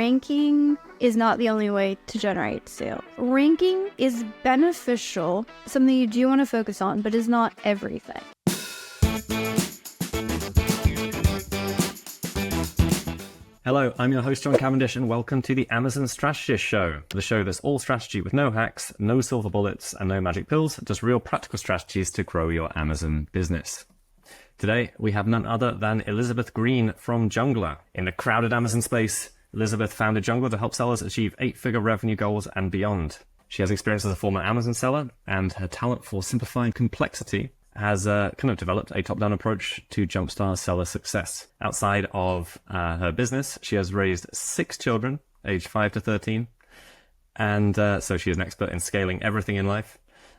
ranking is not the only way to generate sales. Ranking is beneficial, something you do want to focus on, but is not everything. Hello, I'm your host, John Cavendish, and welcome to the Amazon Strategist Show, the show that's all strategy with no hacks, no silver bullets, and no magic pills, just real practical strategies to grow your Amazon business. Today, we have none other than Elizabeth Green from Junglr. In the crowded Amazon space, Elizabeth founded Junglr to help sellers achieve 8-figure revenue goals and beyond. She has experience as a former Amazon seller, and her talent for simplifying complexity has developed a top-down approach to jumpstart seller success. Outside of her business, she has raised 6 children, aged 5 to 13, and so she is an expert in scaling everything in life.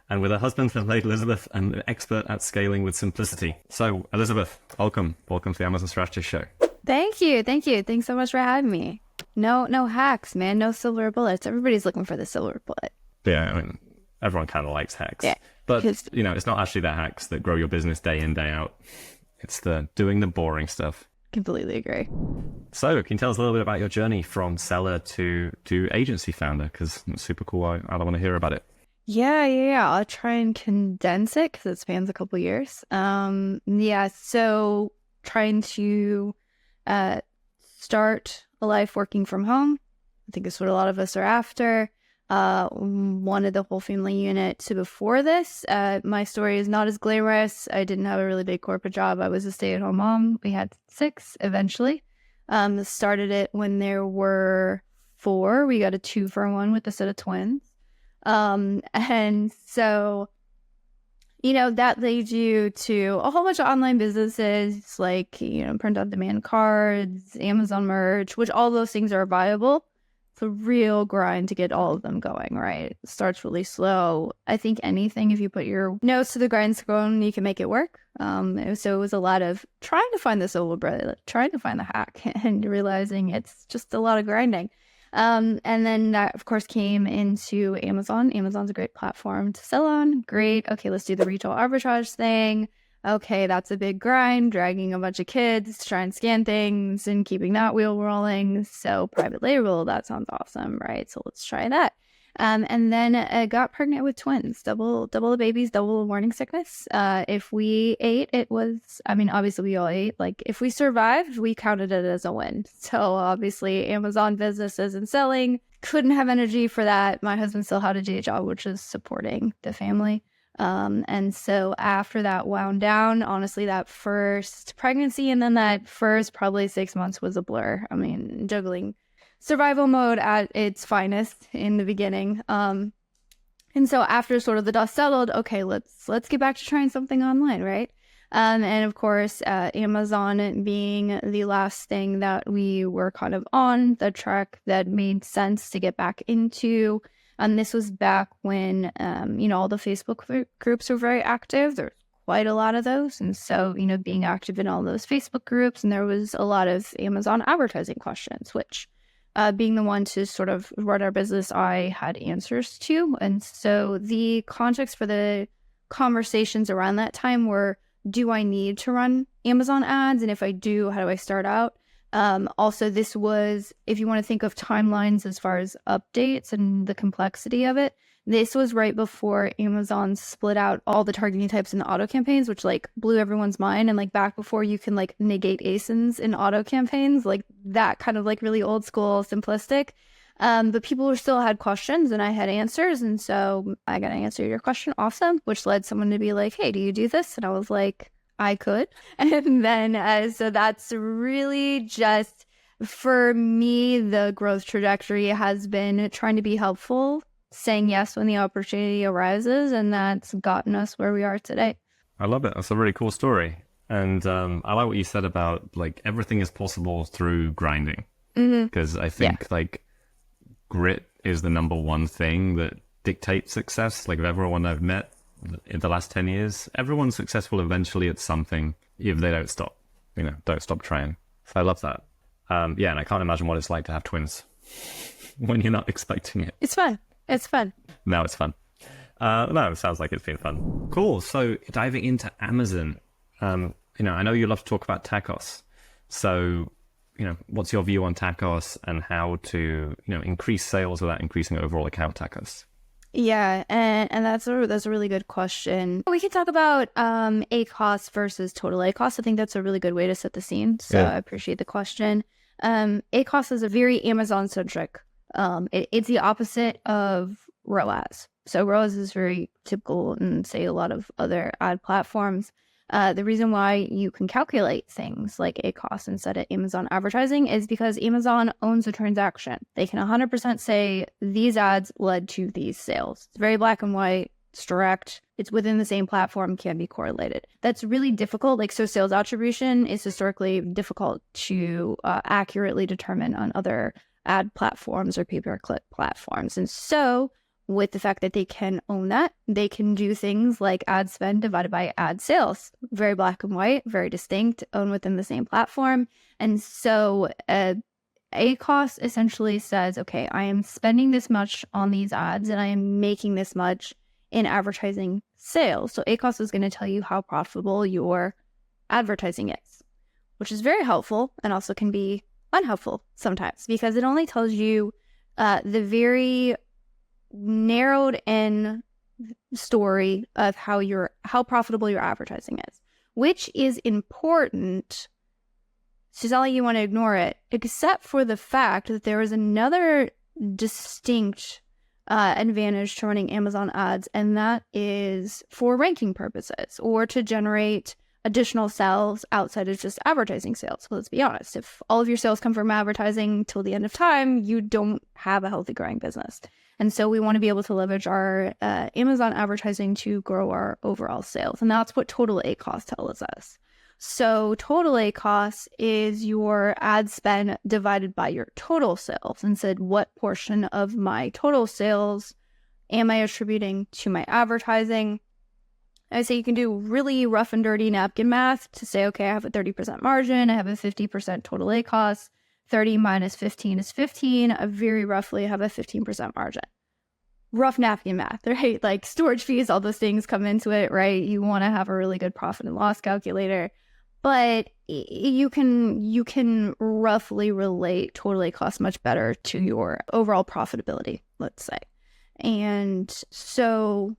And with her husband, the late Elizabeth, an expert at scaling with simplicity. So, Elizabeth, welcome. Welcome to the Amazon Strategist Show. Thank you. Thanks so much for having me. No hacks, man. No silver bullets. Everybody's looking for the silver bullet. Yeah, I mean, everyone kind of likes hacks. Yeah. But, it's not actually the hacks that grow your business day in, day out. It's the doing the boring stuff. Completely agree. So, can you tell us a little bit about your journey from seller to agency founder? Because it's super cool. I want to hear about it. Yeah. I'll try and condense it because it spans a couple years. So trying to start a life working from home. I think it's what a lot of us are after. Wanted the whole family unit. So before this, my story is not as glamorous. I didn't have a really big corporate job. I was a stay-at-home mom. We had 6 eventually. Started it when there were 4. We got a 2-for-1 with a set of twins. And so, that leads you to a whole bunch of online businesses like, print on demand cards, Amazon merch, which all those things are viable. It's a real grind to get all of them going, right? It starts really slow. I think anything, if you put your nose to the grindstone, you can make it work. So it was a lot of trying to find the silver bullet, trying to find the hack and realizing it's just a lot of grinding. And then that, of course, came into Amazon. Amazon's a great platform to sell on. Great. Okay, let's do the retail arbitrage thing. Okay, that's a big grind, dragging a bunch of kids to try and scan things and keeping that wheel rolling. So private label, that sounds awesome, right? So let's try that. And then I got pregnant with twins, double the babies, double the morning sickness. If we ate, obviously we all ate. Like if we survived, we counted it as a win. So obviously Amazon businesses and selling, couldn't have energy for that. My husband still had a day job, which is supporting the family. And so after that wound down, honestly, that first pregnancy and then that first probably 6 months was a blur. I mean, juggling survival mode at its finest in the beginning. And so after sort of the dust settled, okay, let's get back to trying something online, right? And of course, Amazon being the last thing that we were kind of on the track that made sense to get back into. And this was back when, all the Facebook groups were very active. There's quite a lot of those. And so, being active in all those Facebook groups, and there was a lot of Amazon advertising questions, which being the one to sort of run our business, I had answers to. And so the context for the conversations around that time were, do I need to run Amazon ads? And if I do, how do I start out? Also, this was, if you want to think of timelines as far as updates and the complexity of it, this was right before Amazon split out all the targeting types in the auto campaigns, which blew everyone's mind. And back before you can negate ASINs in auto campaigns, that kind of really old school simplistic. But people still had questions and I had answers. And so I got to answer your question. Awesome. Which led someone to be like, hey, do you do this? And I was like, I could. And then, so that's really just, for me, the growth trajectory has been trying to be helpful, saying yes when the opportunity arises, and that's gotten us where we are today. I love it. That's a really cool story. And I like what you said about everything is possible through grinding. Because I think grit is the number one thing that dictates success. Of everyone I've met in the last 10 years, everyone's successful eventually at something if they don't stop, don't stop trying. So I love that. And I can't imagine what it's like to have twins when you're not expecting it. It's fun. No, it's fun. No, it sounds like it's been fun. Cool. So diving into Amazon, I know you love to talk about tacos. So, what's your view on TACoS and how to, increase sales without increasing overall account TACoS? Yeah, and that's a really good question. We can talk about ACoS versus total ACoS. I think that's a really good way to set the scene. So Yeah. I appreciate the question. ACoS is a very Amazon centric. It's the opposite of ROAS. So ROAS is very typical in, say, a lot of other ad platforms. The reason why you can calculate things like ACoS instead of Amazon advertising is because Amazon owns the transaction. They can 100% say these ads led to these sales. It's very black and white. It's direct. It's within the same platform, can be correlated. That's really difficult. So sales attribution is historically difficult to accurately determine on other ad platforms or pay-per-click platforms. And so with the fact that they can own that, they can do things like ad spend divided by ad sales. Very black and white, very distinct, owned within the same platform. And so ACoS essentially says, okay, I am spending this much on these ads and I am making this much in advertising sales. So ACoS is going to tell you how profitable your advertising is, which is very helpful and also can be unhelpful sometimes because it only tells you the very narrowed in story of how profitable your advertising is, which is important. So it's not like you want to ignore it, except for the fact that there is another distinct advantage to running Amazon ads, and that is for ranking purposes or to generate additional sales outside of just advertising sales. So let's be honest, if all of your sales come from advertising till the end of time, you don't have a healthy growing business. And so we want to be able to leverage our Amazon advertising to grow our overall sales. And that's what total ACoS tells us. So total ACoS is your ad spend divided by your total sales and said, what portion of my total sales am I attributing to my advertising? I say you can do really rough and dirty napkin math to say, okay, I have a 30% margin. I have a 50% total ACoS. 30 minus 15 is 15. I very roughly have a 15% margin. Rough napkin math, right? Like storage fees, all those things come into it, right? You want to have a really good profit and loss calculator, but you can roughly relate total ACoS much better to your overall profitability, let's say. And so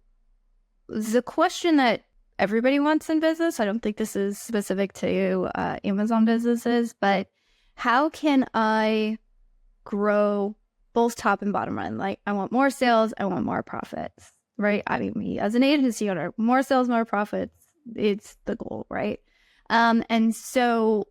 the question that everybody wants in business, I don't think this is specific to Amazon businesses, but how can I grow both top and bottom line? Like, I want more sales, I want more profits, right? I mean, me as an agency owner, more sales, more profits, it's the goal, right? And so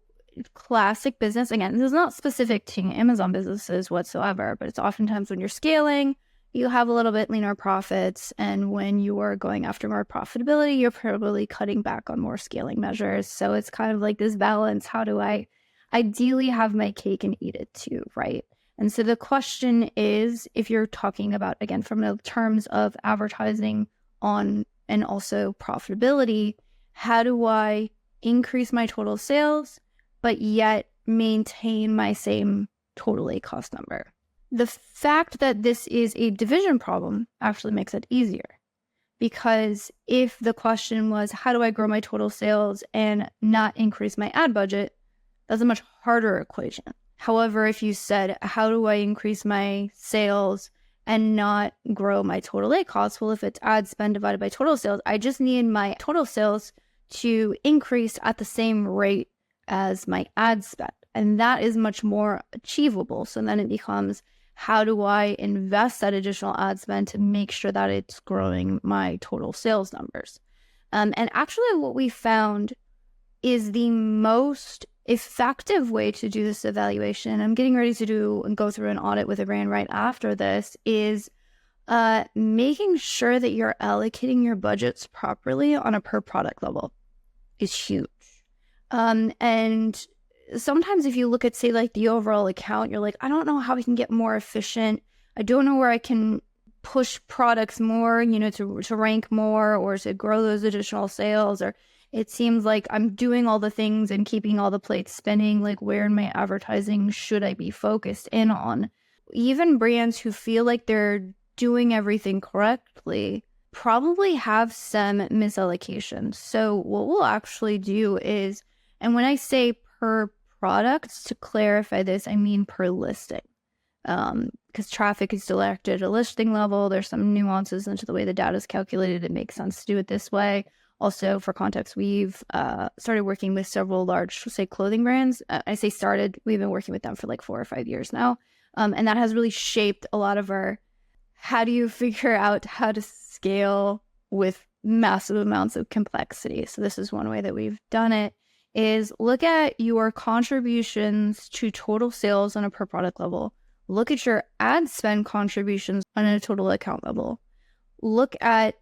classic business, again, this is not specific to Amazon businesses whatsoever, but it's oftentimes when you're scaling, you have a little bit leaner profits. And when you are going after more profitability, you're probably cutting back on more scaling measures. So it's kind of like this balance. How do I ideally have my cake and eat it too, right? And so the question is, if you're talking about, again, from the terms of advertising on and also profitability, how do I increase my total sales, but yet maintain my same total ACoS number? The fact that this is a division problem actually makes it easier. Because if the question was, how do I grow my total sales and not increase my ad budget, that's a much harder equation. However, if you said, how do I increase my sales and not grow my total ACoS? Well, if it's ad spend divided by total sales, I just need my total sales to increase at the same rate as my ad spend. And that is much more achievable. So then it becomes, how do I invest that additional ad spend to make sure that it's growing my total sales numbers? And actually what we found is the most effective way to do this evaluation, I'm getting ready to do and go through an audit with a brand right after this, is making sure that you're allocating your budgets properly on a per product level is huge. And sometimes if you look at, say, like the overall account, you're like, I don't know how we can get more efficient. I don't know where I can push products more, to rank more or to grow those additional sales. Or it seems like I'm doing all the things and keeping all the plates spinning. Like, where in my advertising should I be focused in on? Even brands who feel like they're doing everything correctly probably have some misallocations. So what we'll actually do is, and when I say per product. To clarify this, I mean per listing. Because traffic is selected at a listing level. There's some nuances into the way the data is calculated. It makes sense to do it this way. Also, for context, we've started working with several large, say, clothing brands. I say started, we've been working with them for like 4 or 5 years now. And that has really shaped a lot of our, how do you figure out how to scale with massive amounts of complexity? So this is one way that we've done it, is look at your contributions to total sales on a per product level. Look at your ad spend contributions on a total account level. Look at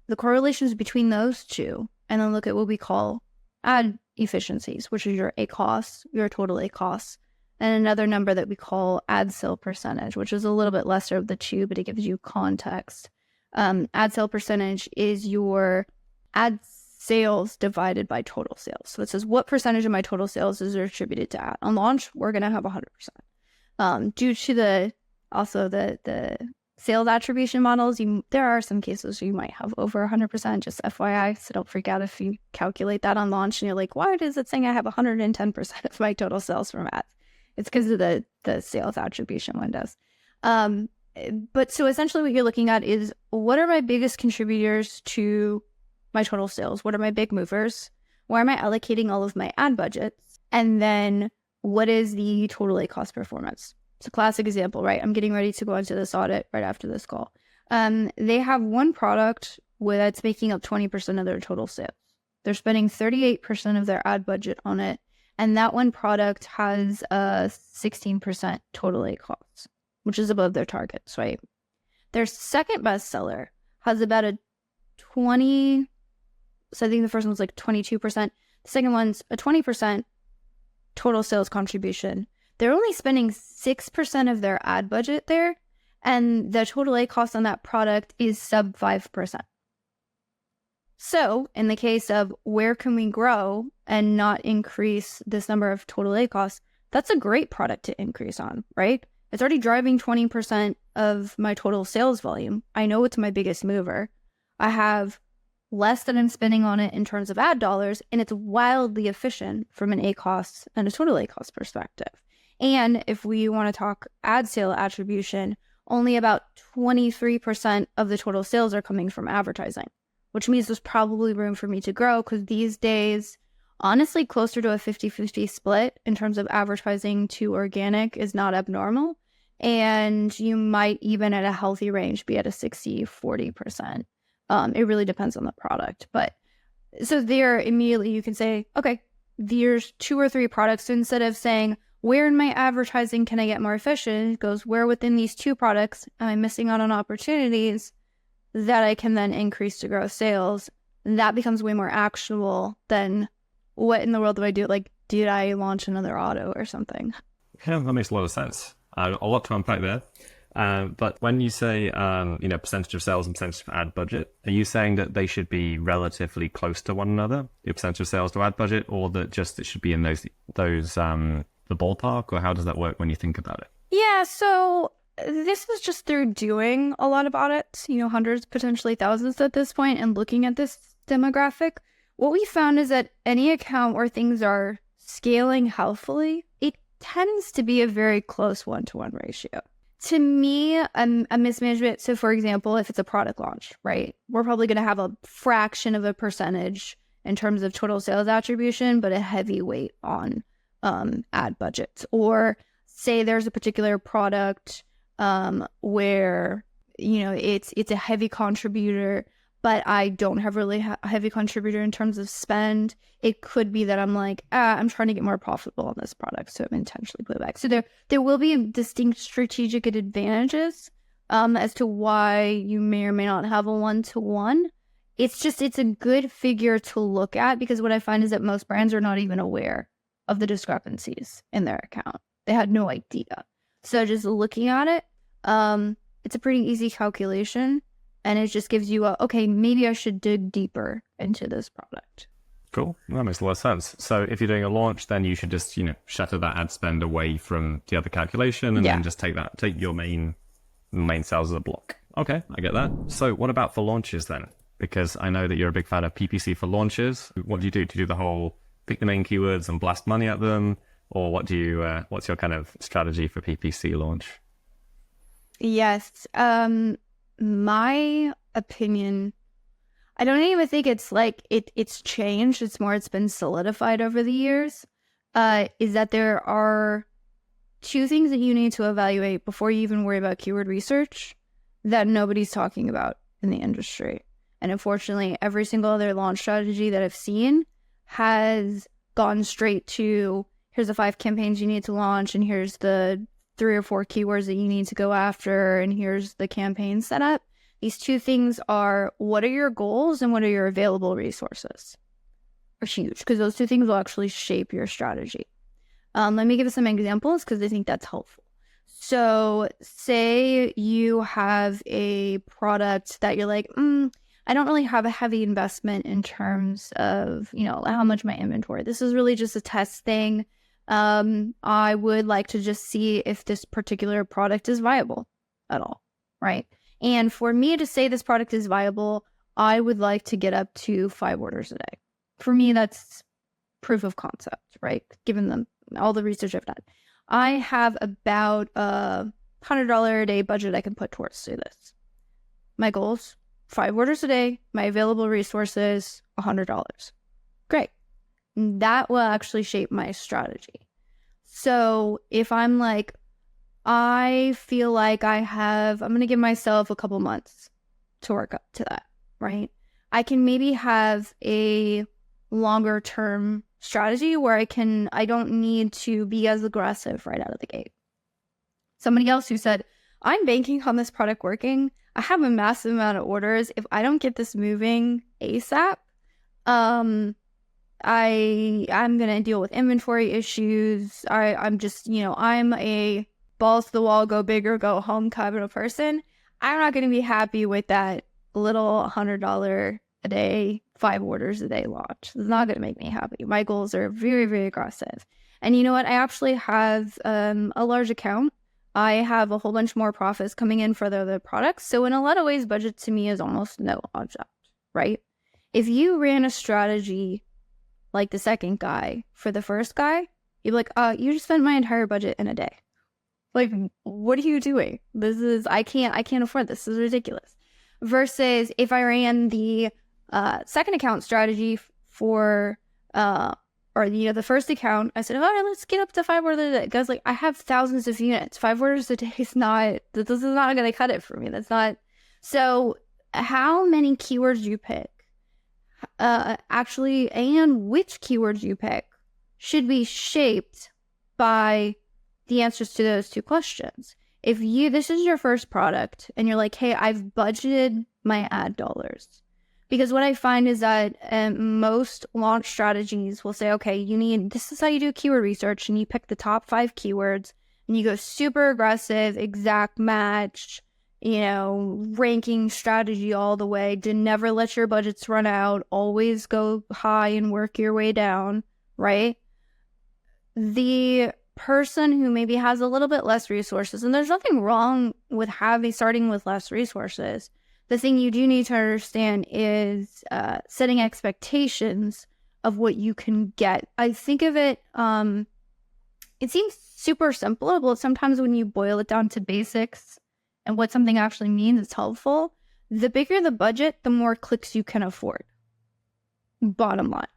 the correlations between those two, and then look at what we call ad efficiencies, which is your ACoS, your total ACoS, and another number that we call ad sale percentage, which is a little bit lesser of the two, but it gives you context. Ad sale percentage is your ad sales divided by total sales. So it says what percentage of my total sales is attributed to ad. On launch, we're going to have 100%. Due to the sales attribution models, there are some cases where you might have over 100%, just FYI, so don't freak out if you calculate that on launch and you're like, why is it saying I have 110% of my total sales from ads? It's because of the sales attribution windows. But so essentially what you're looking at is, what are my biggest contributors to my total sales? What are my big movers? Where am I allocating all of my ad budgets? And then what is the total ACoS performance? It's a classic example, right? I'm getting ready to go into this audit right after this call. They have one product that's making up 20% of their total sales. They're spending 38% of their ad budget on it. And that one product has a 16% total ACoS, which is above their targets, right? Their second bestseller has about a 20, so I think the first one's like 22%. The second one's a 20% total sales contribution. They're only spending 6% of their ad budget there, and the total ACoS on that product is sub 5%. So in the case of where can we grow and not increase this number of total ACoS, that's a great product to increase on, right? It's already driving 20% of my total sales volume. I know it's my biggest mover. I have less than I'm spending on it in terms of ad dollars, and it's wildly efficient from an ACoS and a total ACoS perspective. And if we want to talk ad sale attribution, only about 23% of the total sales are coming from advertising, which means there's probably room for me to grow, because these days, honestly, closer to a 50-50 split in terms of advertising to organic is not abnormal. And you might even at a healthy range be at a 60-40%. It really depends on the product. But so there immediately you can say, okay, there's 2 or 3 products. So instead of saying, where in my advertising can I get more efficient? It goes, where within these 2 products am I missing out on opportunities that I can then increase to grow sales? And that becomes way more actionable than, what in the world do I do? Like, did I launch another auto or something? Yeah, that makes a lot of sense. A lot to unpack there. But when you say, percentage of sales and percentage of ad budget, are you saying that they should be relatively close to one another, your percentage of sales to ad budget, or that just it should be in those the ballpark, or how does that work when you think about it? Yeah, so this was just through doing a lot of audits, hundreds, potentially thousands at this point, and looking at this demographic. What we found is that any account where things are scaling healthily, it tends to be a very close 1-to-1 ratio. To me, a mismanagement, so for example, if it's a product launch, right, we're probably going to have a fraction of a percentage in terms of total sales attribution, but a heavy weight on ad budgets. Or say there's a particular product where, it's a heavy contributor, but I don't have really a heavy contributor in terms of spend. It could be that I'm like, I'm trying to get more profitable on this product, so I'm intentionally put it back. So there will be distinct strategic advantages as to why you may or may not have a 1-to-1. It's a good figure to look at, because what I find is that most brands are not even aware of the discrepancies in their account. They had no idea. So just looking at it, it's a pretty easy calculation. And it just gives you okay, maybe I should dig deeper into this product. Cool. That makes a lot of sense. So if you're doing a launch, then you should just, shatter that ad spend away from the other calculation, and then just take your main sales as a block. Okay, I get that. So what about for launches then? Because I know that you're a big fan of PPC for launches. What do you do? Do you do the whole pick the main keywords and blast money at them? or what do you what's your kind of strategy for PPC launch? Yes. My opinion, I don't even think it's like it's changed. It's more it's been solidified over the years. Is that there are two things that you need to evaluate before you even worry about keyword research that nobody's talking about in the industry. And unfortunately, every single other launch strategy that I've seen has gone straight to here's the 5 campaigns you need to launch, and here's the 3 or 4 keywords that you need to go after, and here's the campaign setup. These two things are what are your goals and what are your available resources are huge, because those two things will actually shape your strategy. Let me give some examples because I think that's helpful. So say you have a product that you're like, I don't really have a heavy investment in terms of, how much my inventory. This is really just a test thing. I would like to just see if this particular product is viable at all, right? And for me to say this product is viable, I would like to get up to 5 orders a day. For me, that's proof of concept, right? Given them all the research I've done. I have about a $100 a day budget I can put towards do this. My goals, 5 orders a day, my available resources, $100. Great. That will actually shape my strategy. So if I'm like, I feel like I'm going to give myself a couple months to work up to that, right? I can maybe have a longer term strategy where I don't need to be as aggressive right out of the gate. Somebody else who said, I'm banking on this product working. I have a massive amount of orders. If I don't get this moving ASAP, I'm going to deal with inventory issues. I'm just, I'm a balls to the wall, go big or go home kind of person. I'm not going to be happy with that little $100 a day, 5 orders a day launch. It's not going to make me happy. My goals are very, very aggressive. And you know what? I actually have a large account. I have a whole bunch more profits coming in for the other products. So in a lot of ways, budget to me is almost no object, right? If you ran a strategy like the second guy for the first guy, you'd be like, you just spent my entire budget in a day. Like, what are you doing? I can't afford this. This is ridiculous. Versus if I ran the second account strategy for, the first account, I said, all right, let's get up to 5 orders a day. Guys, like, I have thousands of units. 5 orders a day is this is not going to cut it for me. That's not. So how many keywords you pick, actually, and which keywords you pick should be shaped by the answers to those 2 questions. If this is your first product and you're like, hey, I've budgeted my ad dollars. Because what I find is that most launch strategies will say, okay, this is how you do keyword research, and you pick the top 5 keywords and you go super aggressive, exact match, ranking strategy all the way to never let your budgets run out, always go high and work your way down, right? The person who maybe has a little bit less resources, and there's nothing wrong with starting with less resources. The thing you do need to understand is setting expectations of what you can get. I think of it, it seems super simple, but sometimes when you boil it down to basics and what something actually means, it's helpful. The bigger the budget, the more clicks you can afford. Bottom line.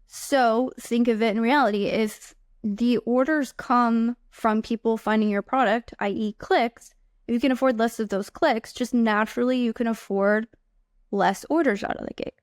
So think of it in reality. If the orders come from people finding your product, i.e. clicks, if you can afford less of those clicks, just naturally you can afford less orders out of the gate.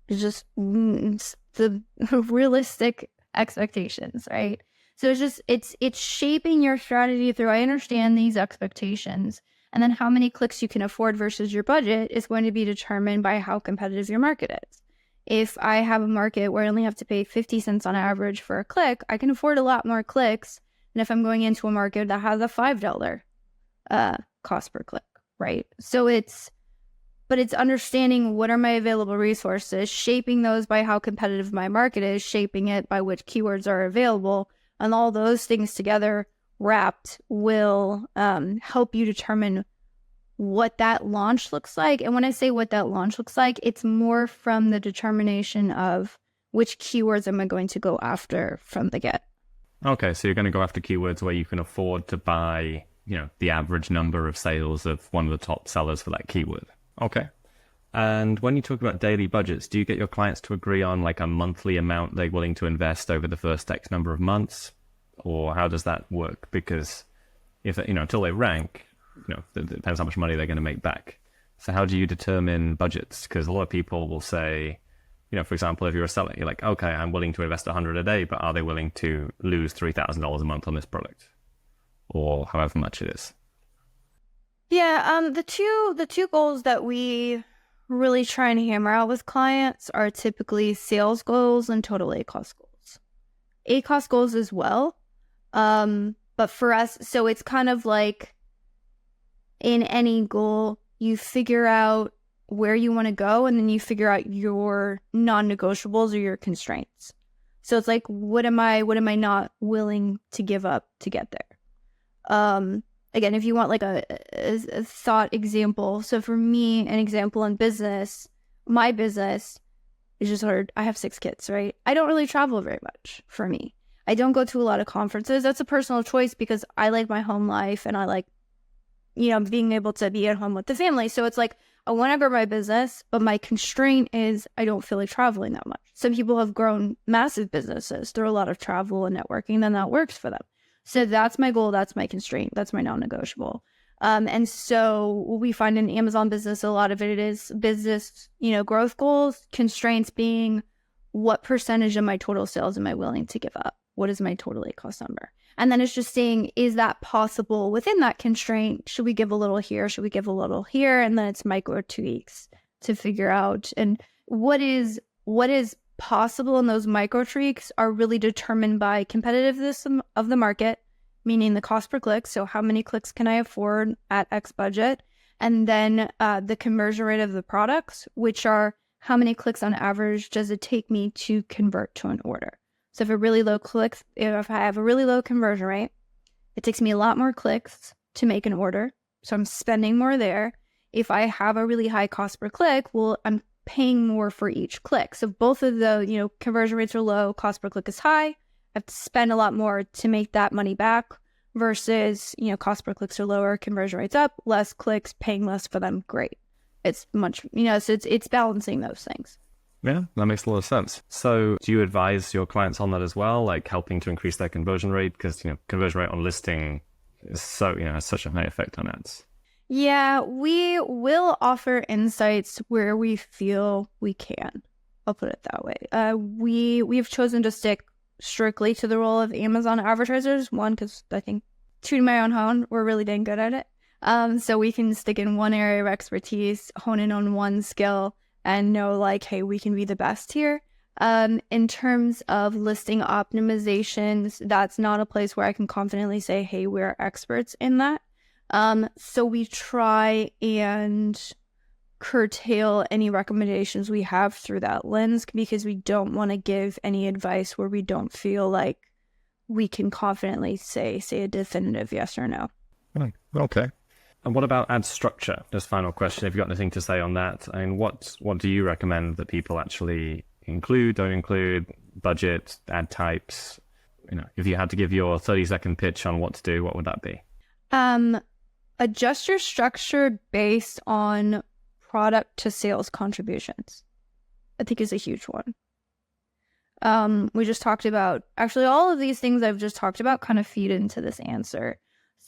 It's just the realistic expectations, right? So it's shaping your strategy through, I understand these expectations, and then how many clicks you can afford versus your budget is going to be determined by how competitive your market is. If I have a market where I only have to pay 50 cents on average for a click, I can afford a lot more clicks than if I'm going into a market that has a $5 cost per click, right? So it's understanding what are my available resources, shaping those by how competitive my market is, shaping it by which keywords are available, and all those things together wrapped will help you determine what that launch looks like. And when I say what that launch looks like, it's more from the determination of which keywords am I going to go after from the get. Okay, so you're going to go after keywords where you can afford to buy, the average number of sales of one of the top sellers for that keyword. Okay. And when you talk about daily budgets, do you get your clients to agree on like a monthly amount they're willing to invest over the first X number of months? Or how does that work? Because if, until they rank, it depends how much money they're going to make back. So how do you determine budgets? Because a lot of people will say, for example, if you're a seller, you're like, okay, I'm willing to invest 100 a day, but are they willing to lose $3,000 a month on this product? Or however much it is? Yeah, the two goals that we really try and hammer out with clients are typically sales goals and total ACoS goals. ACoS goals as well. But for us, so it's kind of like in any goal, you figure out where you want to go, and then you figure out your non-negotiables or your constraints. So it's like, what am I not willing to give up to get there? Again, if you want like a thought example. So for me, an example in business, my business is just hard. I have 6 kids, right? I don't really travel very much for me. I don't go to a lot of conferences. That's a personal choice because I like my home life and I like, being able to be at home with the family. So it's like, I want to grow my business, but my constraint is I don't feel like traveling that much. Some people have grown massive businesses through a lot of travel and networking, then that works for them. So that's my goal. That's my constraint. That's my non-negotiable. And so we find in Amazon business, a lot of it is business, growth goals, constraints being what percentage of my total sales am I willing to give up? What is my total ACoS number? And then it's just saying, is that possible within that constraint? Should we give a little here? Should we give a little here? And then it's micro tweaks to figure out. And what is possible in those micro tweaks are really determined by competitiveness of the market, meaning the cost per click. So how many clicks can I afford at X budget? And then the conversion rate of the products, which are how many clicks on average does it take me to convert to an order? So if I have a really low conversion rate, it takes me a lot more clicks to make an order. So I'm spending more there. If I have a really high cost per click, well, I'm paying more for each click. So both of the, conversion rates are low, cost per click is high. I have to spend a lot more to make that money back versus, cost per clicks are lower, conversion rates up, less clicks, paying less for them. Great. It's much, so it's balancing those things. Yeah, that makes a lot of sense. So do you advise your clients on that as well, like helping to increase their conversion rate? Because, conversion rate on listing is so, has such a high effect on ads. Yeah, we will offer insights where we feel we can. I'll put it that way. We've chosen to stick strictly to the role of Amazon advertisers. One, because I think to my own horn, we're really dang good at it. So we can stick in one area of expertise, hone in on one skill, and know like, hey, we can be the best here. In terms of listing optimizations, that's not a place where I can confidently say, hey, we're experts in that. So we try and curtail any recommendations we have through that lens because we don't want to give any advice where we don't feel like we can confidently say a definitive yes or no. Okay. And what about ad structure? Just final question. Have you got anything to say on that? I mean, what do you recommend that people actually include, don't include, budget, ad types? If you had to give your 30-second pitch on what to do, what would that be? Adjust your structure based on product to sales contributions. I think is a huge one. We just talked about, actually all of these things I've just talked about kind of feed into this answer.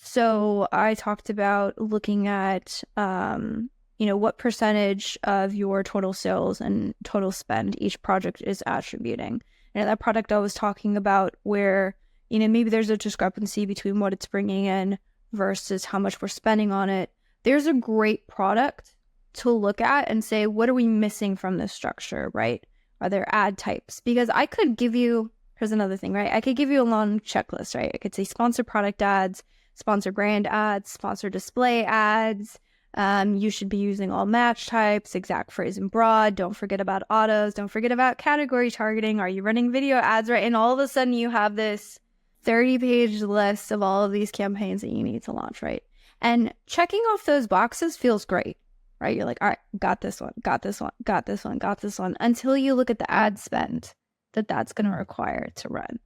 So I talked about looking at, what percentage of your total sales and total spend each project is attributing. And that product I was talking about where, maybe there's a discrepancy between what it's bringing in versus how much we're spending on it. There's a great product to look at and say, what are we missing from this structure, right? Are there ad types? Because I could give you, here's another thing, right? I could give you a long checklist, right? I could say sponsor product ads, sponsor brand ads, sponsor display ads. You should be using all match types, exact phrase and broad. Don't forget about autos. Don't forget about category targeting. Are you running video ads, right? And all of a sudden you have this 30-page list of all of these campaigns that you need to launch, right? And checking off those boxes feels great, right? You're like, all right, got this one, got this one, got this one, got this one, until you look at the ad spend that's going to require to run.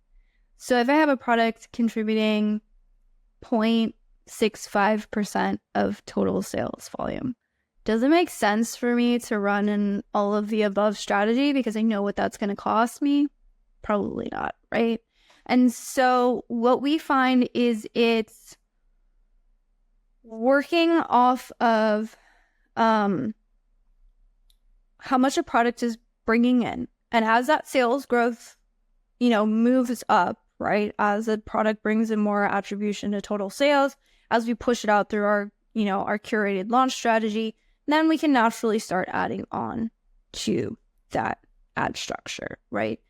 So if I have a product contributing 0.65% of total sales volume, does it make sense for me to run an all of the above strategy because I know what that's going to cost me? Probably not, right? And so what we find is it's working off of how much a product is bringing in. And as that sales growth, moves up, right? As the product brings in more attribution to total sales, as we push it out through our curated launch strategy, then we can naturally start adding on to that ad structure, right?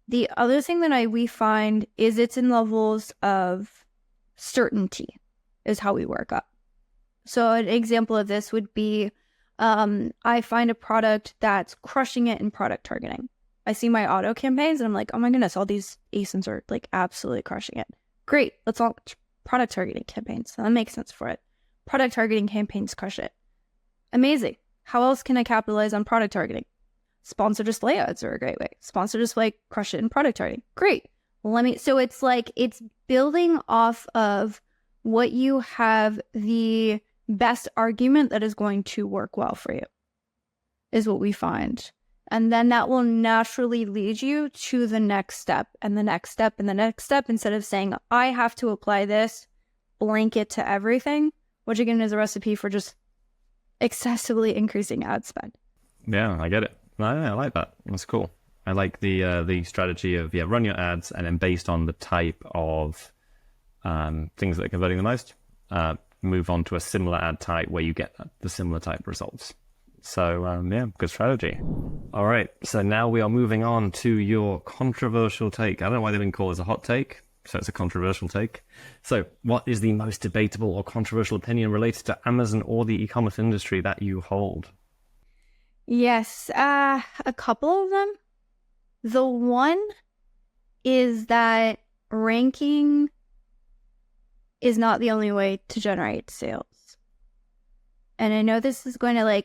The other thing that we find is it's in levels of certainty is how we work up. So an example of this would be I find a product that's crushing it in product targeting. I see my auto campaigns and I'm like, oh my goodness, all these ASINs are like absolutely crushing it. Great, let's launch product targeting campaigns. So that makes sense for it. Product targeting campaigns crush it. Amazing. How else can I capitalize on product targeting? Sponsor display ads are a great way. Sponsor display, crush it in product targeting. Great. So it's like it's building off of what you have the best argument that is going to work well for you is what we find. And then that will naturally lead you to the next step and the next step and the next step instead of saying, I have to apply this blanket to everything, which again is a recipe for just excessively increasing ad spend. Yeah, I get it. I like that. That's cool. I like the strategy of run your ads and then based on the type of things that are converting the most, move on to a similar ad type where you get the similar type results. So good strategy. All right, so now we are moving on to your controversial take. I don't know why they've been called as a hot take, so it's a controversial take. So what is the most debatable or controversial opinion related to Amazon or the e-commerce industry that you hold? Yes, a couple of them. The one is that ranking is not the only way to generate sales. And I know this is going to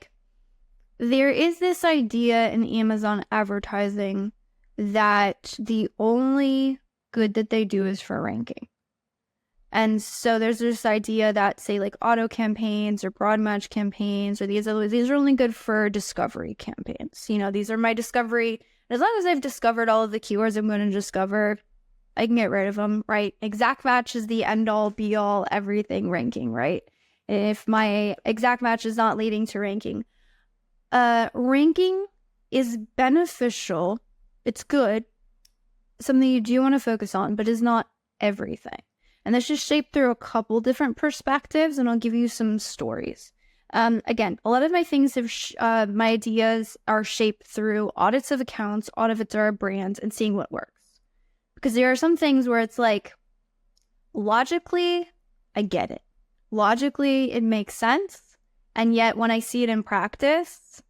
there is this idea in Amazon advertising that the only good that they do is for ranking. And so there's this idea that say auto campaigns or broad match campaigns or these are only good for discovery campaigns. These are my discovery. As long as I've discovered all of the keywords I'm going to discover, I can get rid of them, right? Exact match is the end all be all everything ranking, right? And if my exact match is not leading to ranking, ranking is beneficial. It's good. Something you do want to focus on, but is not everything. And this is shaped through a couple different perspectives, and I'll give you some stories. Again, a lot of my things my ideas are shaped through audits of accounts, audits of our brands, and seeing what works. Because there are some things where it's logically, I get it. Logically, it makes sense. And yet, when I see it in practice,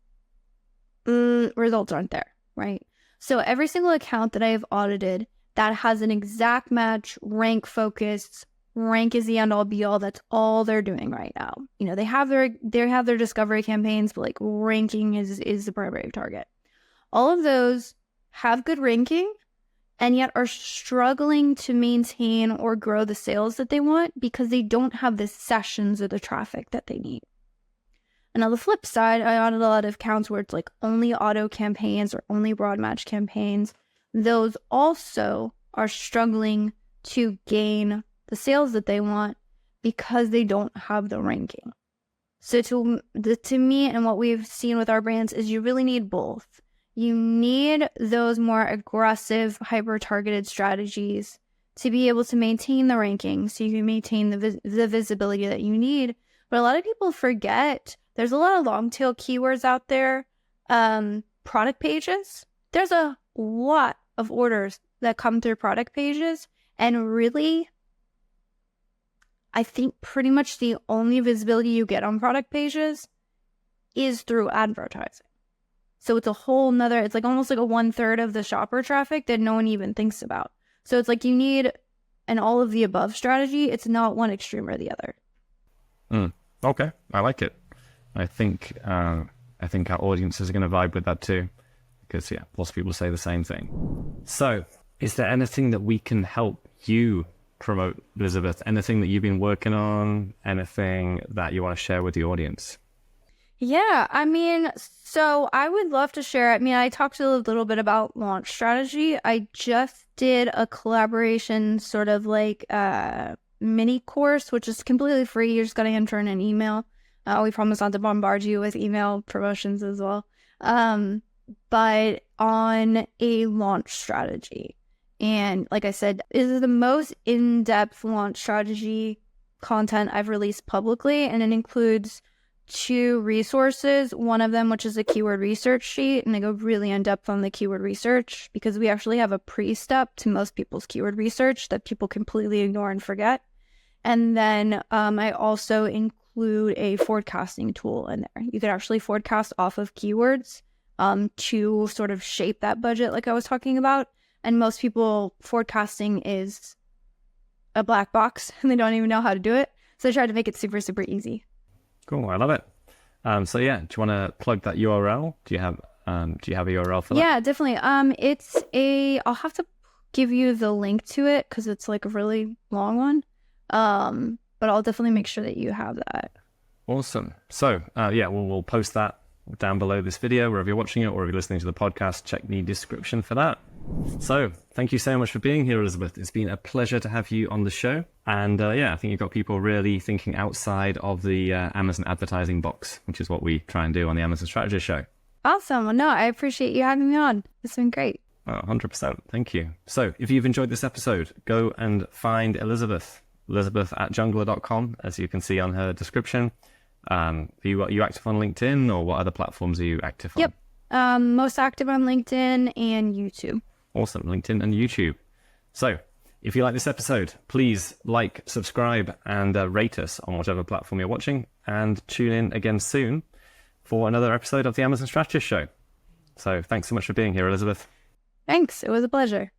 results aren't there, right? So every single account that I have audited that has an exact match, rank focused, rank is the end all be all, that's all they're doing right now. They have their discovery campaigns, but ranking is the primary target. All of those have good ranking and yet are struggling to maintain or grow the sales that they want because they don't have the sessions or the traffic that they need. And on the flip side, I audit a lot of accounts where it's only auto campaigns or only broad match campaigns. Those also are struggling to gain the sales that they want because they don't have the ranking. So to me and what we've seen with our brands is you really need both. You need those more aggressive, hyper-targeted strategies to be able to maintain the ranking so you can maintain the visibility that you need. But a lot of people forget there's a lot of long-tail keywords out there. Product pages. There's a lot of orders that come through product pages. And really, I think pretty much the only visibility you get on product pages is through advertising. So it's a whole nother, it's almost a 1/3 of the shopper traffic that no one even thinks about. So it's you need an all of the above strategy. It's not one extreme or the other. Okay, I like it. I think our audiences are going to vibe with that too, because lots of people say the same thing. So, is there anything that we can help you promote, Elizabeth? Anything that you've been working on? Anything that you want to share with the audience? Yeah, I mean, so I would love to share. I mean, I talked a little bit about launch strategy. I just did a collaboration sort of like mini course, which is completely free. You just got to enter in an email. We promise not to bombard you with email promotions as well. But on a launch strategy. And like I said, this is the most in-depth launch strategy content I've released publicly, and it includes 2 resources. One of them, which is a keyword research sheet, and I go really in depth on the keyword research because we actually have a pre-step to most people's keyword research that people completely ignore and forget. And then I also include a forecasting tool in there. You could actually forecast off of keywords to sort of shape that budget like I was talking about. And most people, forecasting is a black box and they don't even know how to do it. So I tried to make it super, super easy. Cool, I love it. So yeah, do you want to plug that URL? Do you have a URL for that? Yeah, definitely. I'll have to give you the link to it because it's like a really long one. But I'll definitely make sure that you have that. Awesome. So yeah, we'll post that down below this video, wherever you're watching it, or if you're listening to the podcast, check the description for that. So thank you so much for being here, Elizabeth. It's been a pleasure to have you on the show. And yeah, I think you've got people really thinking outside of the Amazon advertising box, which is what we try and do on the Amazon Strategy Show. Awesome. Well, no, I appreciate you having me on. It's been great. Oh, 100%. Thank you. So if you've enjoyed this episode, go and find Elizabeth at junglr.com, as you can see on her description. Are you active on LinkedIn, or what other platforms are you active on? Yep. Most active on LinkedIn and YouTube. Awesome. LinkedIn and YouTube. So if you like this episode, please like, subscribe, and rate us on whatever platform you're watching, and tune in again soon for another episode of the Amazon Strategist Show. So thanks so much for being here, Elizabeth. Thanks. It was a pleasure.